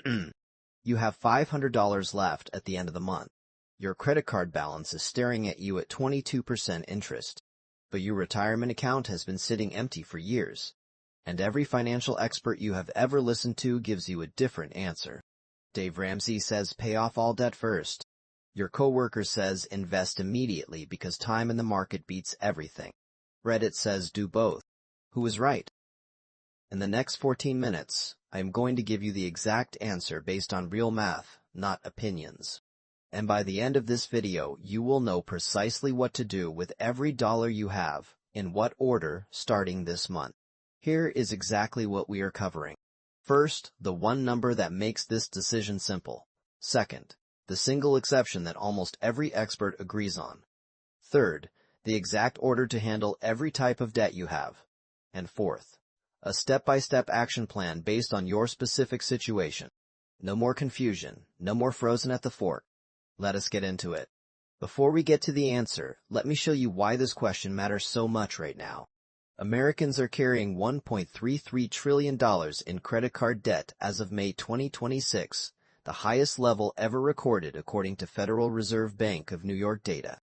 You have $500 left at the end of the month. Your credit card balance is staring at you at 22% interest. But your retirement account has been sitting empty for years. And every financial expert you have ever listened to gives you a different answer. Dave Ramsey says pay off all debt first. Your coworker says invest immediately because time in the market beats everything. Reddit says do both. Who is right? In the next 14 minutes, I am going to give you the exact answer based on real math, not opinions. And by the end of this video, you will know precisely what to do with every dollar you have, in what order, starting this month. Here is exactly what we are covering. First, the one number that makes this decision simple. Second, the single exception that almost every expert agrees on. Third, the exact order to handle every type of debt you have. And fourth, a step-by-step action plan based on your specific situation. No more confusion, no more frozen at the fork. Let us get into it. Before we get to the answer, let me show you why this question matters so much right now. Americans are carrying $1.33 trillion in credit card debt as of May 2026, the highest level ever recorded according to Federal Reserve Bank of New York data.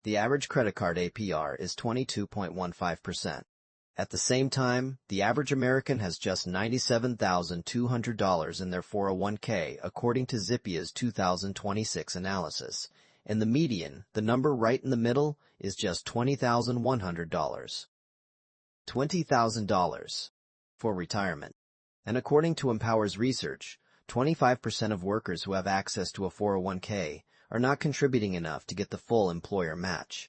The average credit card APR is 22.15%. At the same time, the average American has just $97,200 in their 401k, according to Zippia's 2026 analysis. And the median, the number right in the middle, is just $20,100. $20,000 for retirement. And according to Empower's research, 25% of workers who have access to a 401k are not contributing enough to get the full employer match.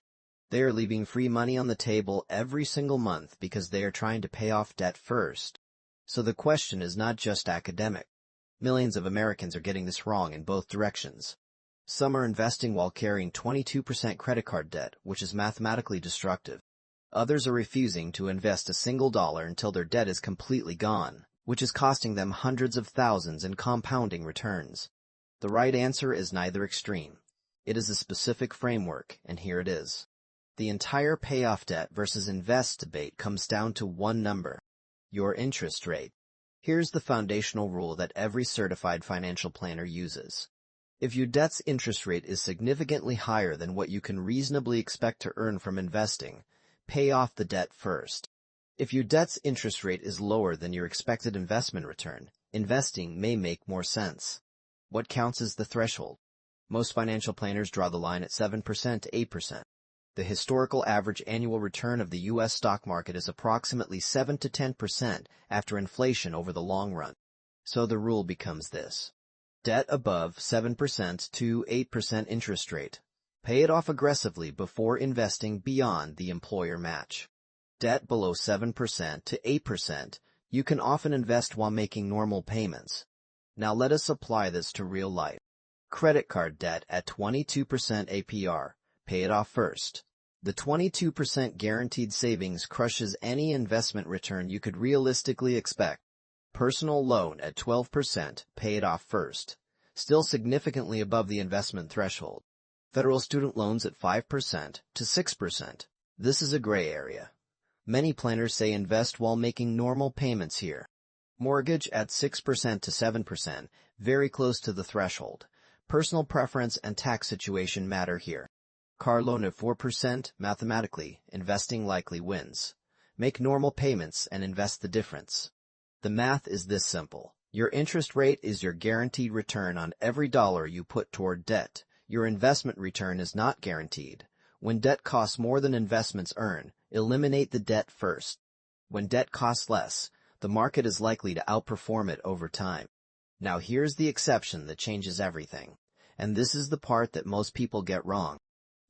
They are leaving free money on the table every single month because they are trying to pay off debt first. So the question is not just academic. Millions of Americans are getting this wrong in both directions. Some are investing while carrying 22% credit card debt, which is mathematically destructive. Others are refusing to invest a single dollar until their debt is completely gone, which is costing them hundreds of thousands in compounding returns. The right answer is neither extreme. It is a specific framework, and here it is. The entire payoff debt versus invest debate comes down to one number: your interest rate. Here's the foundational rule that every certified financial planner uses. If your debt's interest rate is significantly higher than what you can reasonably expect to earn from investing, pay off the debt first. If your debt's interest rate is lower than your expected investment return, investing may make more sense. What counts as the threshold? Most financial planners draw the line at 7% to 8%. The historical average annual return of the U.S. stock market is approximately 7 to 10% after inflation over the long run. So the rule becomes this: debt above 7% to 8% interest rate. Pay it off aggressively before investing beyond the employer match. Debt below 7% to 8%, you can often invest while making normal payments. Now let us apply this to real life. Credit card debt at 22% APR. Pay it off first. The 22% guaranteed savings crushes any investment return you could realistically expect. Personal loan at 12%. Pay it off first. Still significantly above the investment threshold. Federal student loans at 5% to 6%. This is a gray area. Many planners say invest while making normal payments here. Mortgage at 6% to 7%, very close to the threshold. Personal preference and tax situation matter here. Car loan at 4%, mathematically, investing likely wins. Make normal payments and invest the difference. The math is this simple. Your interest rate is your guaranteed return on every dollar you put toward debt. Your investment return is not guaranteed. When debt costs more than investments earn, eliminate the debt first. When debt costs less, the market is likely to outperform it over time. Now here's the exception that changes everything. And this is the part that most people get wrong.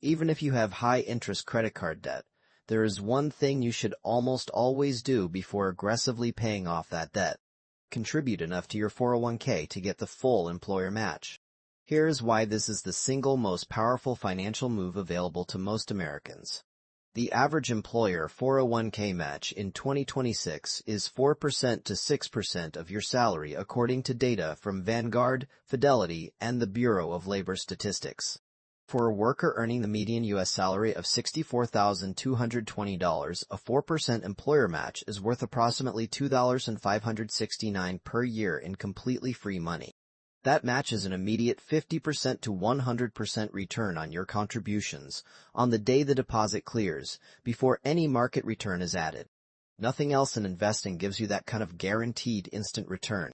Even if you have high-interest credit card debt, there is one thing you should almost always do before aggressively paying off that debt. Contribute enough to your 401k to get the full employer match. Here's why this is the single most powerful financial move available to most Americans. The average employer 401k match in 2026 is 4% to 6% of your salary according to data from Vanguard, Fidelity, and the Bureau of Labor Statistics. For a worker earning the median U.S. salary of $64,220, a 4% employer match is worth approximately $2,569 per year in completely free money. That matches an immediate 50% to 100% return on your contributions on the day the deposit clears, before any market return is added. Nothing else in investing gives you that kind of guaranteed instant return.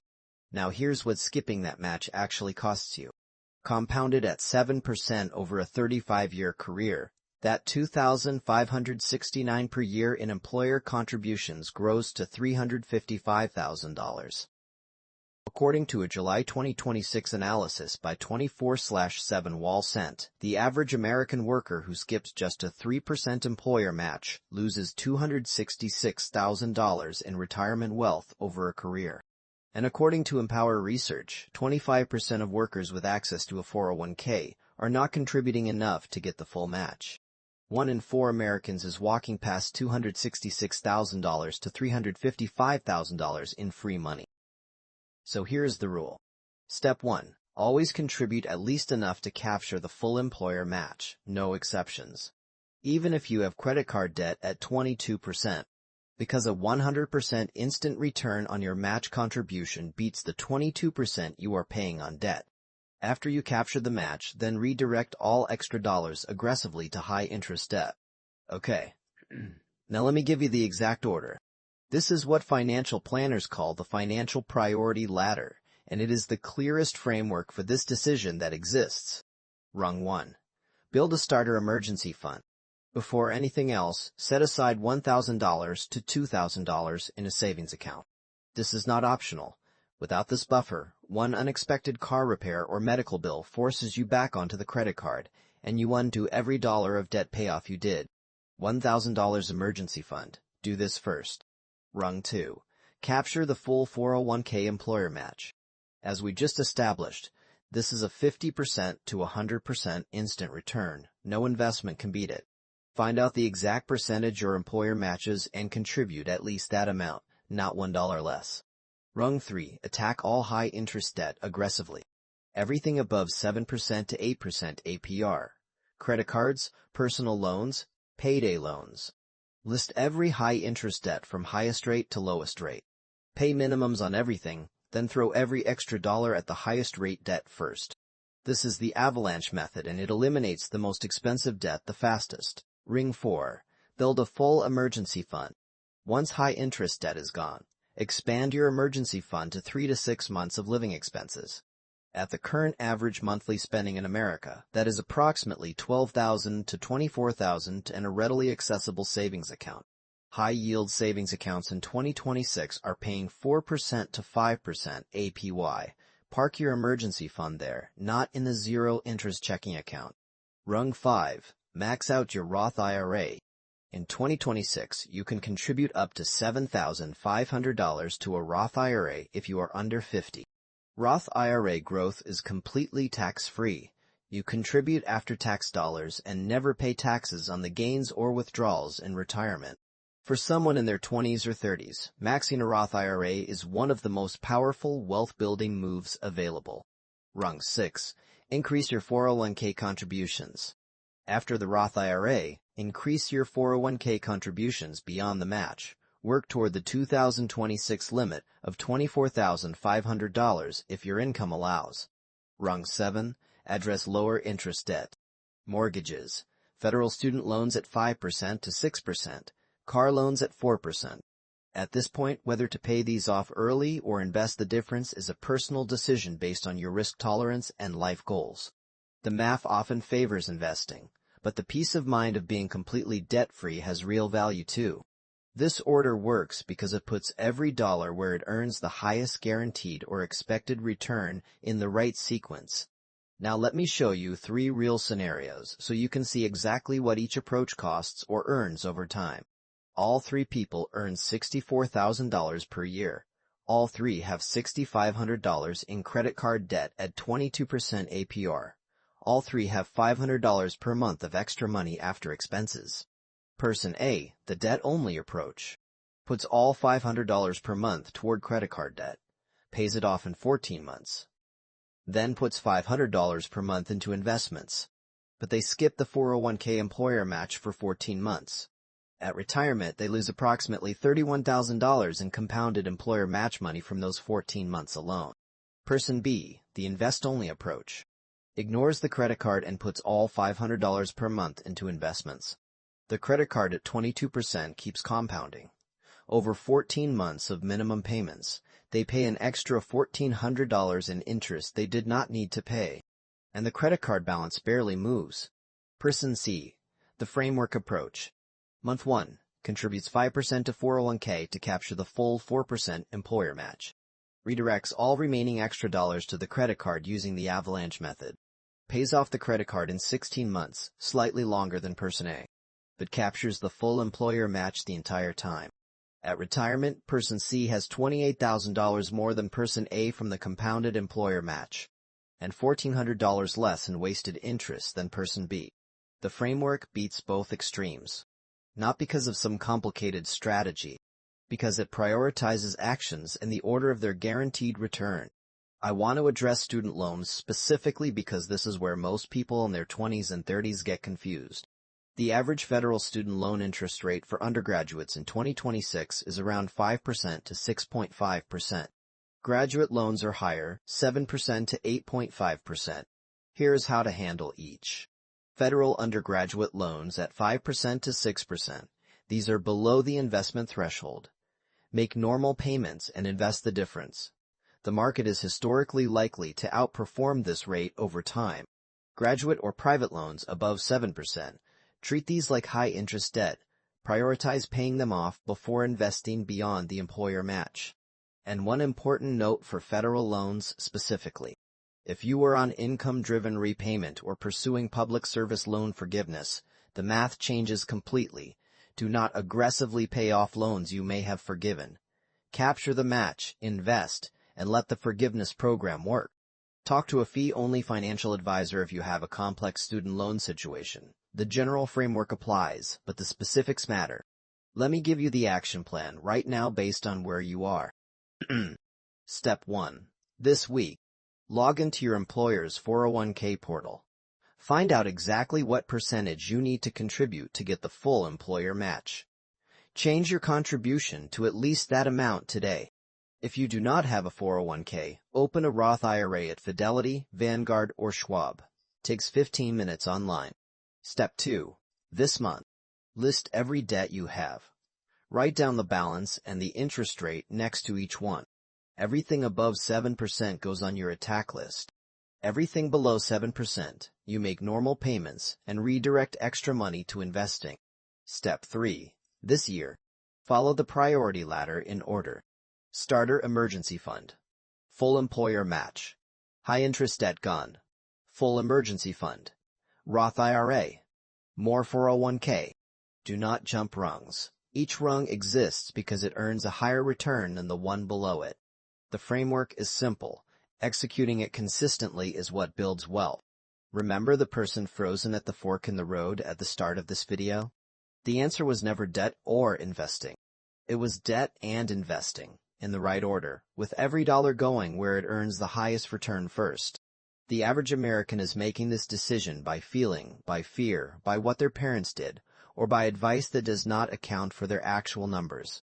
Now here's what skipping that match actually costs you. Compounded at 7% over a 35-year career, that $2,569 per year in employer contributions grows to $355,000. According to a July 2026 analysis by 24/7 Wall Cent, the average American worker who skips just a 3% employer match loses $266,000 in retirement wealth over a career. And according to Empower Research, 25% of workers with access to a 401k are not contributing enough to get the full match. 1 in 4 Americans is walking past $266,000 to $355,000 in free money. So here's the rule. Step 1. Always contribute at least enough to capture the full employer match, no exceptions. Even if you have credit card debt at 22%. Because a 100% instant return on your match contribution beats the 22% you are paying on debt. After you capture the match, then redirect all extra dollars aggressively to high-interest debt. Okay. Now let me give you the exact order. This is what financial planners call the financial priority ladder, and it is the clearest framework for this decision that exists. Rung 1. Build a starter emergency fund. Before anything else, set aside $1,000 to $2,000 in a savings account. This is not optional. Without this buffer, one unexpected car repair or medical bill forces you back onto the credit card, and you undo every dollar of debt payoff you did. $1,000 emergency fund. Do this first. Rung 2. Capture the full 401k employer match. As we just established, this is a 50% to 100% instant return. No investment can beat it. Find out the exact percentage your employer matches and contribute at least that amount, not $1 less. Rung 3. Attack all high-interest debt aggressively. Everything above 7% to 8% APR. Credit cards, personal loans, payday loans. List every high-interest debt from highest rate to lowest rate. Pay minimums on everything, then throw every extra dollar at the highest rate debt first. This is the avalanche method, and it eliminates the most expensive debt the fastest. Ring 4. Build a full emergency fund. Once high-interest debt is gone, expand your emergency fund to 3 to 6 months of living expenses. At the current average monthly spending in America, that is approximately $12,000 to $24,000 in a readily accessible savings account. High-yield savings accounts in 2026 are paying 4% to 5% APY. Park your emergency fund there, not in the zero-interest checking account. Rung 5. Max out your Roth IRA. In 2026, you can contribute up to $7,500 to a Roth IRA if you are under 50. Roth IRA growth is completely tax-free. You contribute after-tax dollars and never pay taxes on the gains or withdrawals in retirement. For someone in their 20s or 30s, maxing a Roth IRA is one of the most powerful wealth-building moves available. Rung 6. Increase your 401k contributions. After the Roth IRA, increase your 401k contributions beyond the match. Work toward the 2026 limit of $24,500 if your income allows. Rung 7. Address lower interest debt. Mortgages. Federal student loans at 5% to 6%. Car loans at 4%. At this point, whether to pay these off early or invest the difference is a personal decision based on your risk tolerance and life goals. The math often favors investing, but the peace of mind of being completely debt-free has real value too. This order works because it puts every dollar where it earns the highest guaranteed or expected return in the right sequence. Now let me show you 3 real scenarios so you can see exactly what each approach costs or earns over time. All 3 people earn $64,000 per year. All 3 have $6,500 in credit card debt at 22% APR. All 3 have $500 per month of extra money after expenses. Person A, the debt-only approach, puts all $500 per month toward credit card debt, pays it off in 14 months, then puts $500 per month into investments, but they skip the 401k employer match for 14 months. At retirement, they lose approximately $31,000 in compounded employer match money from those 14 months alone. Person B, the invest-only approach. Ignores the credit card and puts all $500 per month into investments. The credit card at 22% keeps compounding. Over 14 months of minimum payments, they pay an extra $1,400 in interest they did not need to pay. And the credit card balance barely moves. Person C, the framework approach. Month 1, contributes 5% to 401k to capture the full 4% employer match. Redirects all remaining extra dollars to the credit card using the avalanche method. Pays off the credit card in 16 months, slightly longer than Person A, but captures the full employer match the entire time. At retirement, Person C has $28,000 more than Person A from the compounded employer match, and $1,400 less in wasted interest than Person B. The framework beats both extremes. Not because of some complicated strategy, because it prioritizes actions in the order of their guaranteed return. I want to address student loans specifically because this is where most people in their 20s and 30s get confused. The average federal student loan interest rate for undergraduates in 2026 is around 5% to 6.5%. Graduate loans are higher, 7% to 8.5%. Here's how to handle each. Federal undergraduate loans at 5% to 6%. These are below the investment threshold. Make normal payments and invest the difference. The market is historically likely to outperform this rate over time. Graduate or private loans above 7%. Treat these like high-interest debt. Prioritize paying them off before investing beyond the employer match. And one important note for federal loans specifically. If you are on income-driven repayment or pursuing public service loan forgiveness, the math changes completely. Do not aggressively pay off loans you may have forgiven. Capture the match, invest, and let the forgiveness program work. Talk to a fee-only financial advisor if you have a complex student loan situation. The general framework applies, but the specifics matter. Let me give you the action plan right now based on where you are. Step 1. This week, log into your employer's 401k portal. Find out exactly what percentage you need to contribute to get the full employer match. Change your contribution to at least that amount today. If you do not have a 401k, open a Roth IRA at Fidelity, Vanguard, or Schwab. Takes 15 minutes online. Step 2. This month, list every debt you have. Write down the balance and the interest rate next to each one. Everything above 7% goes on your attack list. Everything below 7%, you make normal payments and redirect extra money to investing. Step 3. This year, follow the priority ladder in order. Starter emergency fund. Full employer match. High interest debt gone. Full emergency fund. Roth IRA. More 401k. Do not jump rungs. Each rung exists because it earns a higher return than the one below it. The framework is simple. Executing it consistently is what builds wealth. Remember the person frozen at the fork in the road at the start of this video? The answer was never debt or investing. It was debt and investing, in the right order, with every dollar going where it earns the highest return first. The average American is making this decision by feeling, by fear, by what their parents did, or by advice that does not account for their actual numbers.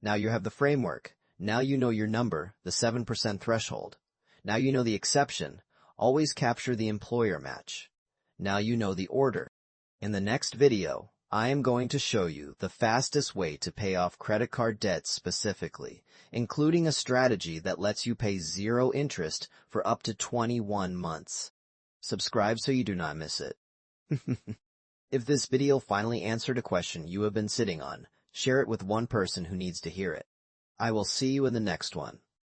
Now you have the framework. Now you know your number, the 7% threshold. Now you know the exception. Always capture the employer match. Now you know the order. In the next video, I am going to show you the fastest way to pay off credit card debt specifically, including a strategy that lets you pay 0 interest for up to 21 months. Subscribe so you do not miss it. If this video finally answered a question you have been sitting on, share it with one person who needs to hear it. I will see you in the next one.